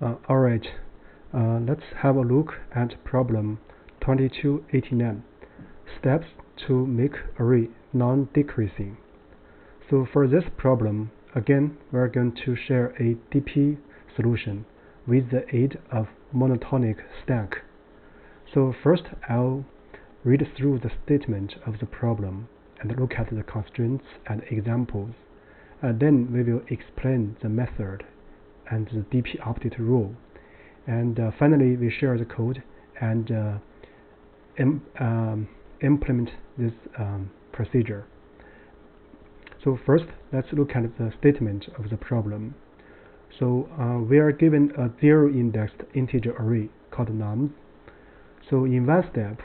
Alright, let's have a look at problem 2289, steps to make array non-decreasing. So for this problem, again, we're going to share a DP solution with the aid of monotonic stack. So first, I'll read through the statement of the problem and look at the constraints and examples. Then we will explain the method and the DP update rule. And finally, we share the code and implement this procedure. So first, let's look at the statement of the problem. So we are given a zero-indexed integer array called nums. So in one step,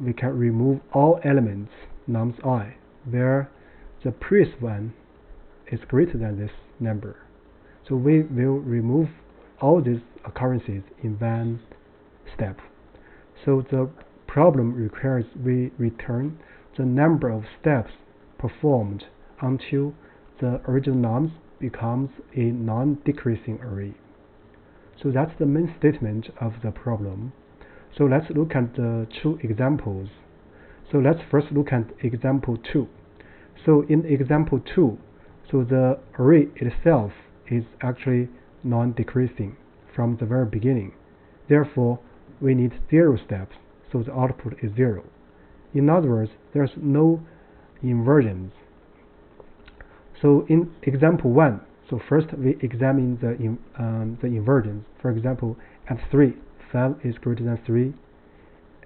we can remove all elements nums I, where the previous one is greater than this number. So we will remove all these occurrences in one step. So the problem requires we return the number of steps performed until the original nums becomes a non-decreasing array. So that's the main statement of the problem. So let's look at the two examples. So let's first look at example 2. So in example 2, so the array itself is actually non-decreasing from the very beginning. Therefore, we need 0 steps, so the output is 0. In other words, there's no inversions. So in example 1, so first we examine the inversions. For example, at 3, 5 is greater than 3.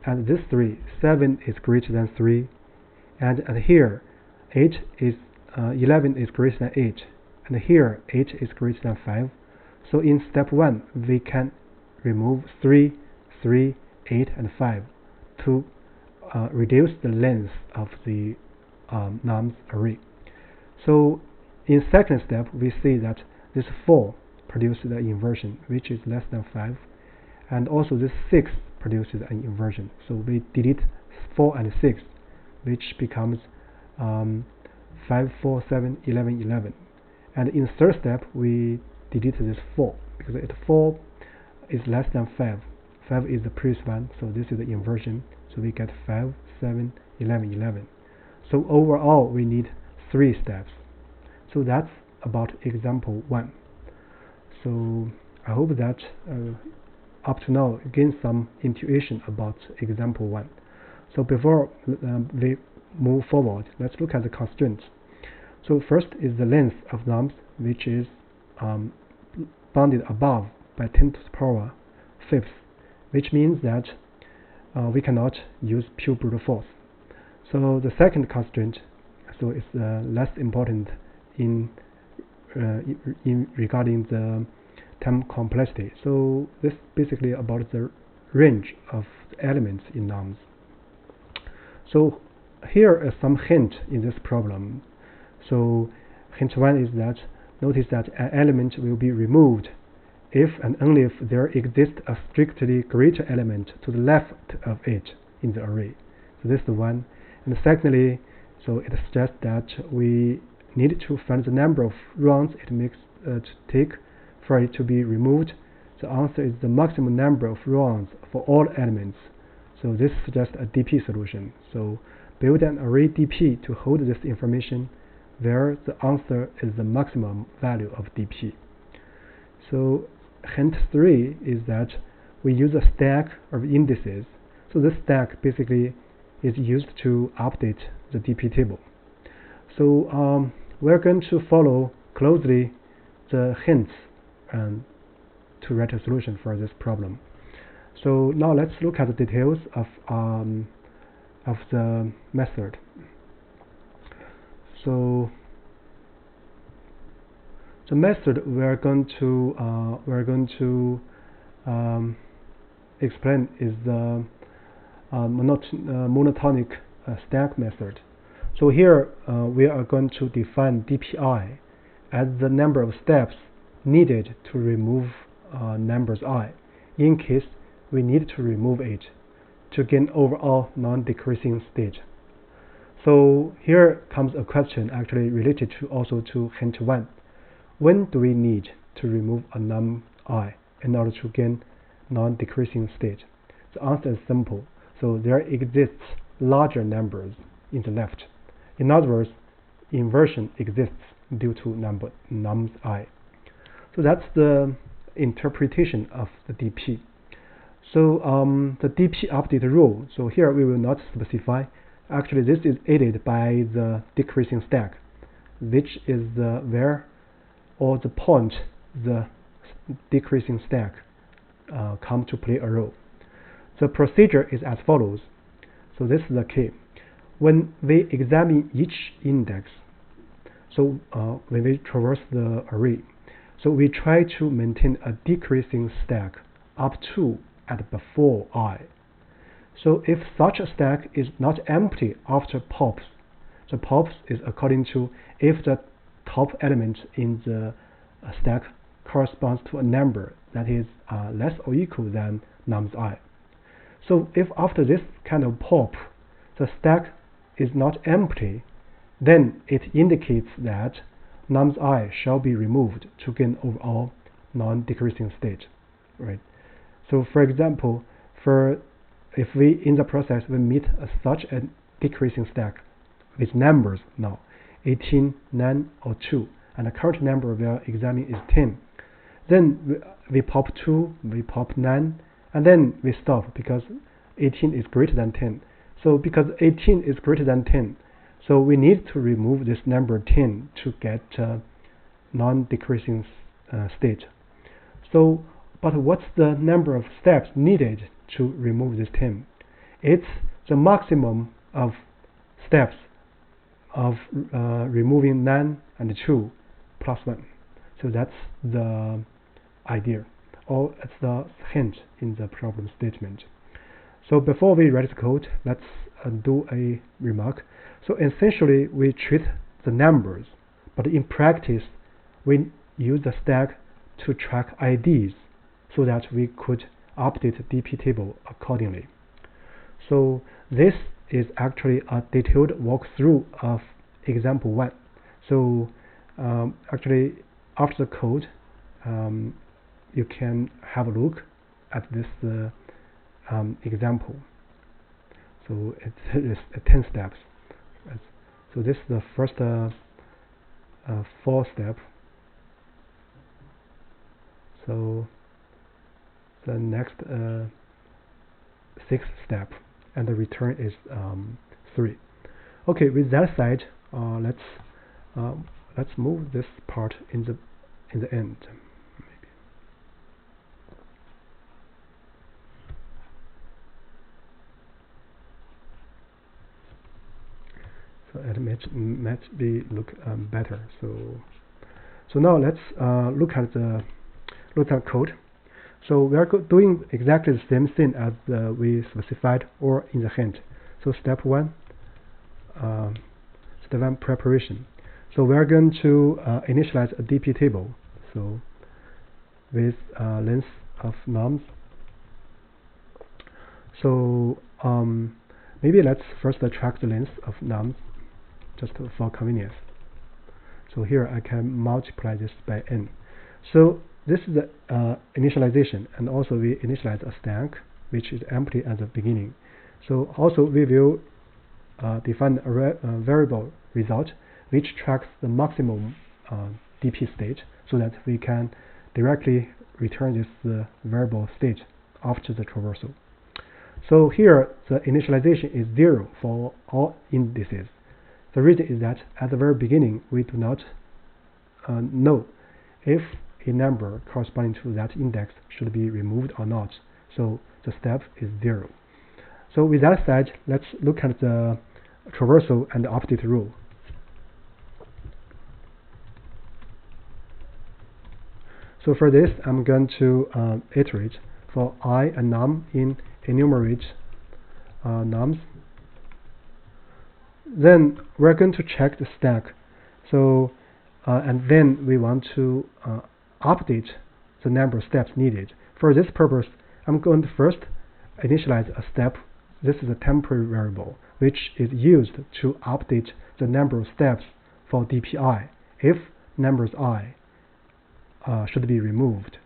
At this 3, 7 is greater than 3. And at here, 11 is greater than 8. And here, 8 is greater than 5. So in step 1, we can remove 3, 3, 8, and 5 to reduce the length of the nums array. So in second step, we see that this 4 produces the inversion, which is less than 5. And also this 6 produces an inversion. So we delete 4 and 6, which becomes 5, 4, 7, 11, 11. And in third step, we delete this 4, because 4 is less than 5. 5 is the previous one, so this is the inversion. So we get 5, 7, 11, 11. So overall, we need 3 steps. So that's about example 1. So I hope that up to now you gain some intuition about example 1. So before we move forward, let's look at the constraints. So first is the length of nums, which is bounded above by 10 to the power fifth, which means that we cannot use pure brute force. So the second constraint, so it's less important in regarding the term complexity. So this is basically about the range of elements in nums. So here are some hint in this problem. So hint 1 is that notice that an element will be removed if and only if there exists a strictly greater element to the left of it in the array. So this is the one. And secondly, so it suggests that we need to find the number of rounds it makes to take for it to be removed. The answer is the maximum number of rounds for all elements. So this suggests a DP solution. So build an array DP to hold this information where the answer is the maximum value of DP. So hint 3 is that we use a stack of indices. So this stack basically is used to update the DP table. So we're going to follow closely the hints to write a solution for this problem. So now let's look at the details of the method. So the method we're going to explain is the monotonic stack method. So here we are going to define dpi as the number of steps needed to remove numbers I, in case we need to remove it to gain overall non-decreasing state. So here comes a question actually related to also to hint 1. When do we need to remove a num I? in order to gain non-decreasing state? The answer is simple. So there exists larger numbers in the left. In other words, inversion exists due to number nums I. So that's the interpretation of the DP. So the DP update rule, so here we will not specify. Actually, this is aided by the decreasing stack, which is where or the point the decreasing stack come to play a role. The procedure is as follows. So this is the key. When we examine each index, so when we traverse the array, so we try to maintain a decreasing stack up to and before I. So if such a stack is not empty after pops, the pops is according to if the top element in the stack corresponds to a number that is less or equal than nums I. So if after this kind of pop, the stack is not empty, then it indicates that nums I shall be removed to gain overall non-decreasing state, right? So for example, if we in the process we meet such a decreasing stack with numbers now 18, 9, or 2, and the current number we are examining is 10, then we pop 2, we pop 9, and then we stop because 18 is greater than 10. So because 18 is greater than 10, so we need to remove this number 10 to get non-decreasing state. So, but what's the number of steps needed to remove this 10? It's the maximum of steps of removing 9 and 2 plus 1. So that's the idea, or it's the hint in the problem statement. So before we write the code, let's do a remark. So essentially, we treat the numbers, but in practice, we use the stack to track IDs so that we could update the DP table accordingly. So this is actually a detailed walkthrough of example 1. So actually, after the code, you can have a look at this example. So it's 10 steps. So this is the first 4 step. So the next 6th step, and the return is 3. Okay, with that said, let's move this part in the end. Maybe. So it might be look better. So now let's look at code. So we are doing exactly the same thing as we specified or in the hint. So step 1, preparation. So we are going to initialize a DP table. So with length of nums. So maybe let's first track the length of nums just for convenience. So here I can multiply this by n. So this is the initialization, and also we initialize a stack which is empty at the beginning. So also we will define a variable result which tracks the maximum DP state so that we can directly return this variable state after the traversal. So here the initialization is 0 for all indices. The reason is that at the very beginning we do not know if a number corresponding to that index should be removed or not. So the step is 0. So with that said, let's look at the traversal and the update rule. So for this, I'm going to iterate for I and num in enumerate nums. Then we're going to check the stack. So and then we want to update the number of steps needed. For this purpose, I'm going to first initialize a step. This is a temporary variable which is used to update the number of steps for DPI if numbers I should be removed.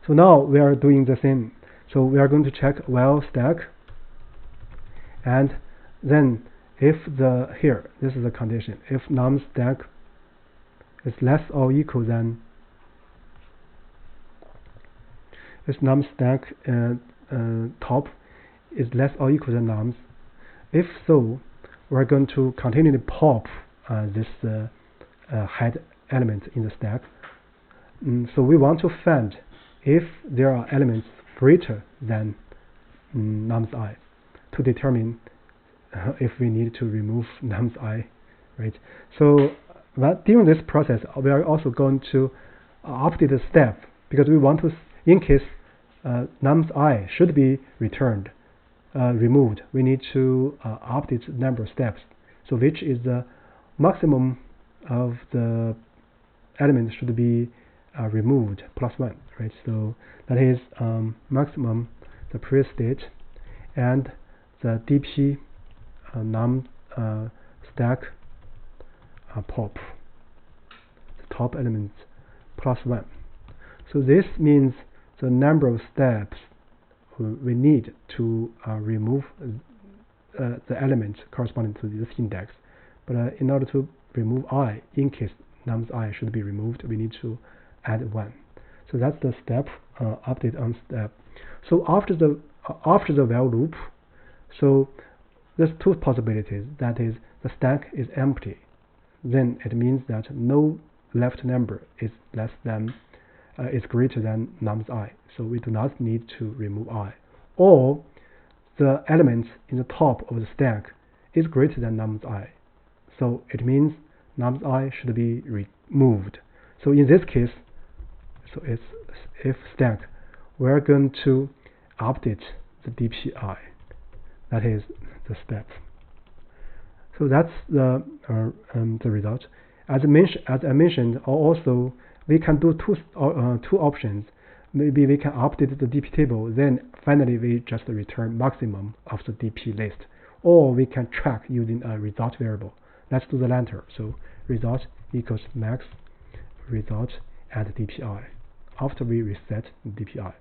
So now we are doing the same. So we are going to check while stack, and then if this is the condition, if num stack is less or equal than, if num stack top is less or equal than nums. If so, we're going to continually pop this head element in the stack. So we want to find if there are elements greater than nums I to determine if we need to remove nums I, right? So during this process, we are also going to update the step, because we want to, in case nums I should be removed, we need to update the number of steps. So which is the maximum of the element should be removed +1, right? So that is maximum, the previous state, and the dp num stack pop, the top element +1. So this means the number of steps we need to remove the element corresponding to this index. But in order to remove I, in case nums I should be removed, we need to add 1. So that's the step, update on step. So after the while loop, so there's two possibilities. That is, the stack is empty. Then it means that no left number is greater than nums I. So we do not need to remove I. Or the element in the top of the stack is greater than nums I. So it means nums I should be removed. So in this case, so it's if stack, we're going to update the dpi. That is the step. So that's the result. As I mentioned, also we can do two options. Maybe we can update the dp table, then finally we just return maximum of the dp list, or we can track using a result variable. Let's do the latter. So result equals max result at dpi after we reset dpi.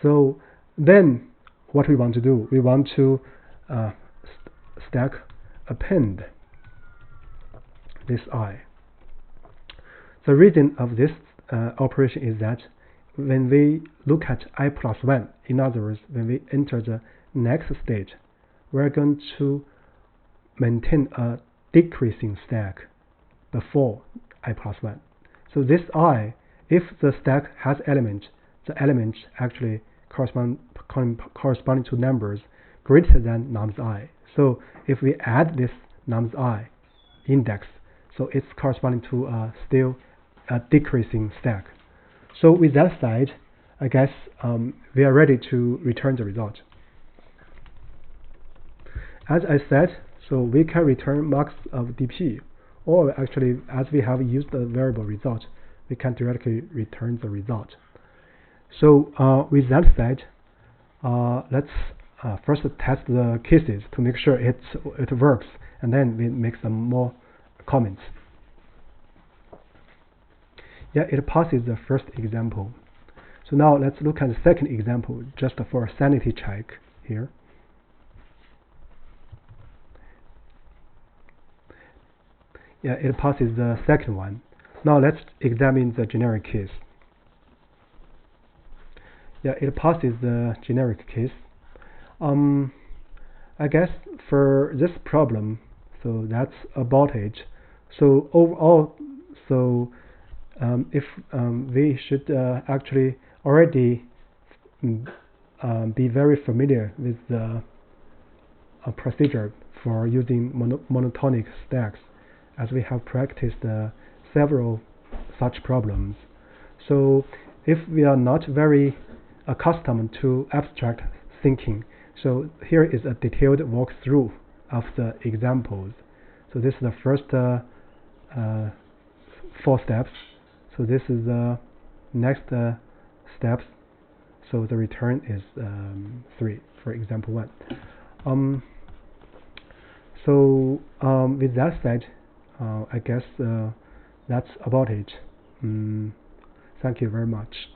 So then what we want to do, we want to stack append this I. The reason of this operation is that when we look at I +1, in other words, when we enter the next stage, we're going to maintain a decreasing stack before I +1. So this I, if the stack has elements, the elements actually corresponding to numbers greater than nums I. So if we add this nums I index, so it's corresponding to still a decreasing stack. So with that side, I guess we are ready to return the result. As I said, so we can return max of dp, or actually, as we have used the variable result, we can directly return the result. So with that said, let's first test the cases to make sure it works, and then we make some more comments. Yeah, it passes the first example. So now let's look at the second example, just for a sanity check here. Yeah, it passes the second one. Now let's examine the generic case. Yeah, it passes the generic case. I guess for this problem, so that's about it. So overall, so if we should actually already be very familiar with the procedure for using monotonic stacks, as we have practiced several such problems. So if we are not very accustomed to abstract thinking, so here is a detailed walkthrough of the examples. So this is the first 4 steps. So this is the next steps. So the return is 3 for example 1. With that said, I guess that's about it. Thank you very much.